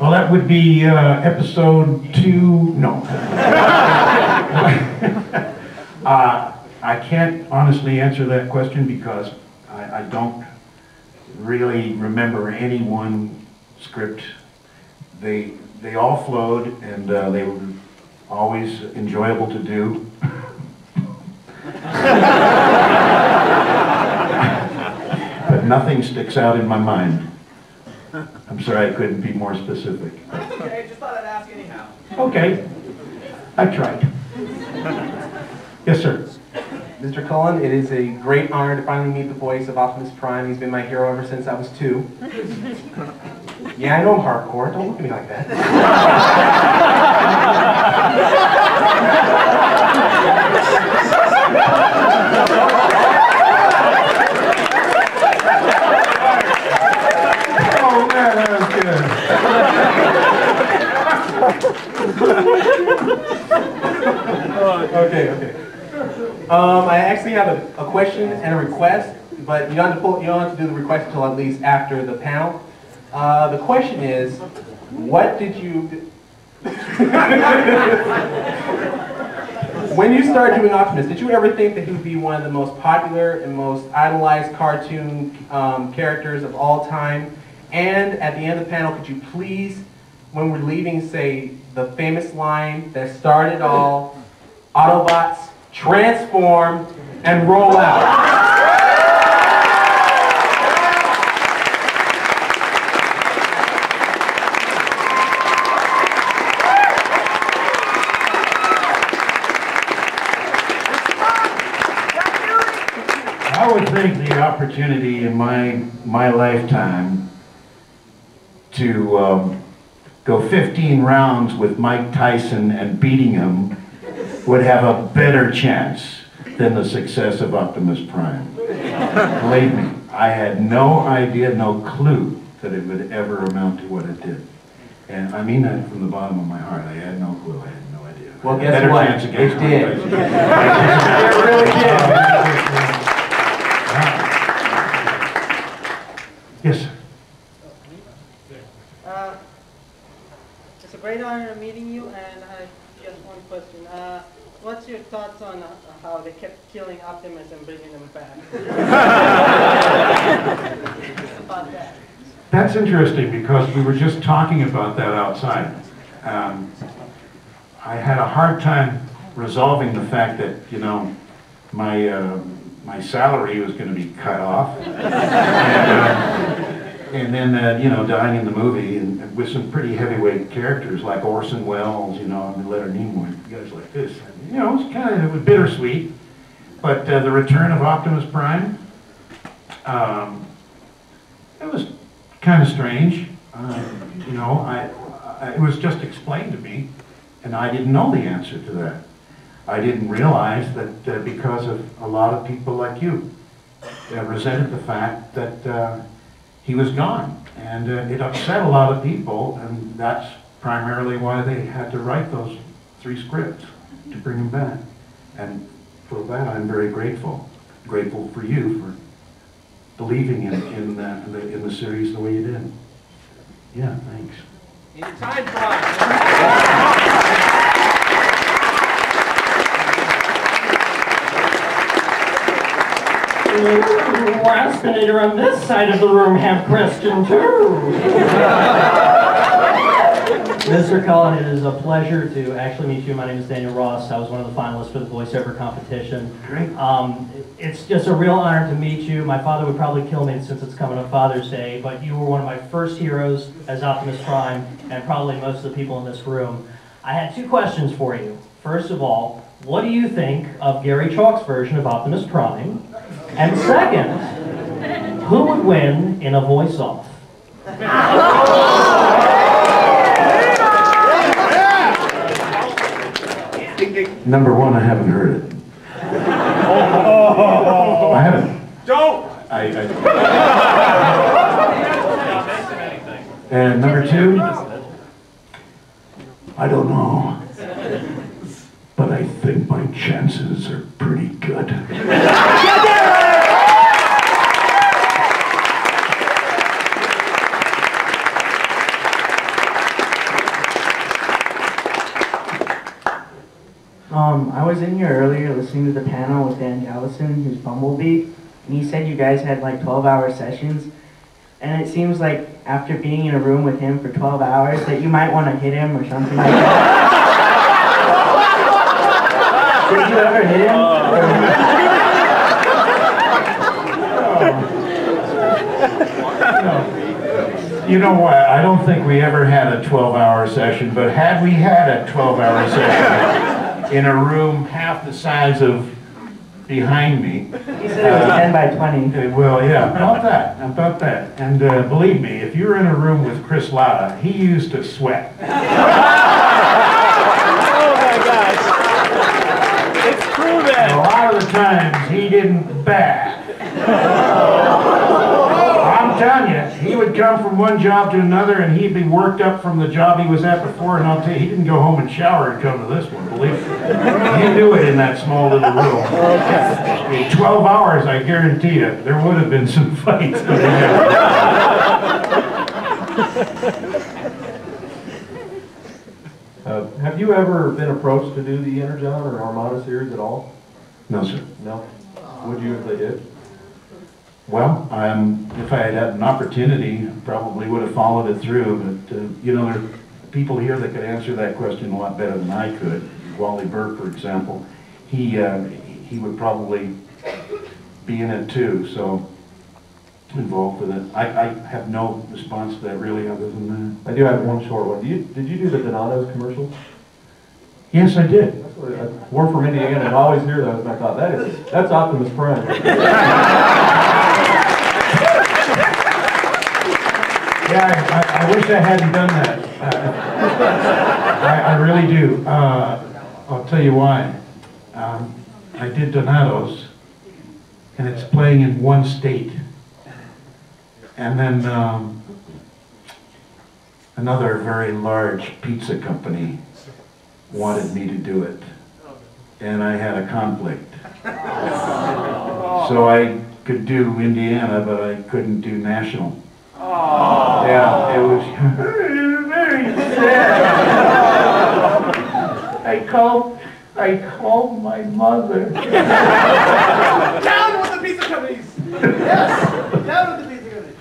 Well, that would be episode 2. No. I can't honestly answer that question because I don't really remember any one script. They all flowed, and they were always enjoyable to do. But nothing sticks out in my mind. I'm sorry I couldn't be more specific. That's okay, just thought I'd ask anyhow. Okay, I tried. Yes, sir. Mr. Cullen, it is a great honor to finally meet the voice of Optimus Prime. He's been my hero ever since I was 2. Yeah, I know I'm hardcore. Don't look at me like that. Oh man, that was good. Okay. I actually have a question and a request, but you don't have to do the request until at least after the panel. The question is, what did you... When you started doing Optimus, did you ever think that he would be one of the most popular and most idolized cartoon characters of all time? And at the end of the panel, could you please, when we're leaving, say the famous line that started all, Autobots, transform, and roll out. I would think the opportunity in my lifetime to go 15 rounds with Mike Tyson and beating him would have a better chance than the success of Optimus Prime. Believe me, I had no idea, no clue that it would ever amount to what it did. And I mean that from the bottom of my heart. I had no clue. I had no idea. Well, guess what? Chance against it did. Mike It really did. Yes, sir. It's a great honor meeting you, and I just one question. What's your thoughts on how they kept killing Optimus and bringing him back? About that. That's interesting because we were just talking about that outside. I had a hard time resolving the fact that, you know, my salary was going to be cut off. And then, you know, dying in the movie and with some pretty heavyweight characters like Orson Welles, you know, and Leonard Nimoy, guys like this. And, you know, it was bittersweet. But the return of Optimus Prime, it was kind of strange. You know, it was just explained to me, and I didn't know the answer to that. I didn't realize that because of a lot of people like you resented the fact that he was gone, and it upset a lot of people, and that's primarily why they had to write those 3 scripts to bring him back. And for that, I'm very grateful. Grateful for you for believing in the series the way you did. Yeah, thanks. It's time for us. Last Senator on this side of the room have question too. Mr. Cullen, it is a pleasure to actually meet you. My name is Daniel Ross. I was one of the finalists for the voiceover competition. Great. It's just a real honor to meet you. My father would probably kill me since it's coming up Father's Day, but you were one of my first heroes as Optimus Prime, and probably most of the people in this room. I had 2 questions for you. First of all, what do you think of Gary Chalk's version of Optimus Prime? And second, who would win in a voice-off? Number 1, I haven't heard it. I haven't. Don't! And number 2, I don't know, but I think my chances are pretty good. I was in here earlier listening to the panel with Dan Gallison, who's Bumblebee, and he said you guys had like 12-hour sessions. And it seems like after being in a room with him for 12 hours that you might want to hit him or something like that. Did you ever hit him? You know what? I don't think we ever had a 12-hour session, but had we had a 12-hour session in a room half the size of behind me. He said it was 10 by 20. Well, yeah, about that. And believe me, if you were in a room with Chris Latta, he used to sweat. Oh my gosh. It's proven. And a lot of the times, he didn't bat. I'm telling you, he would come from one job to another and he'd be worked up from the job he was at before, and I'll tell you, he didn't go home and shower and come to this one, believe me. He knew it in that small little room. In 12 hours, I guarantee you, there would have been some fights. Have you ever been approached to do the Energon or Armada series at all? No, sir. No? Would you if they did? Well, if I had had an opportunity, probably would have followed it through, but, you know, there are people here that could answer that question a lot better than I could. Wally Burke, for example, he would probably be in it too, so involved with it. I have no response to that really other than that. I do have one short one. Did you do the Donato's commercials? Yes, I did. We're from Indiana, and I always hear those, and I thought, that's Optimus Prime. Yeah, I wish I hadn't done that. I really do. I'll tell you why. I did Donato's, and it's playing in one state. And then another very large pizza company wanted me to do it, and I had a conflict. So I could do Indiana, but I couldn't do national. Yeah, it was very sad. I called my mother. Down with the pizza companies! Yes! Down with the pizza companies!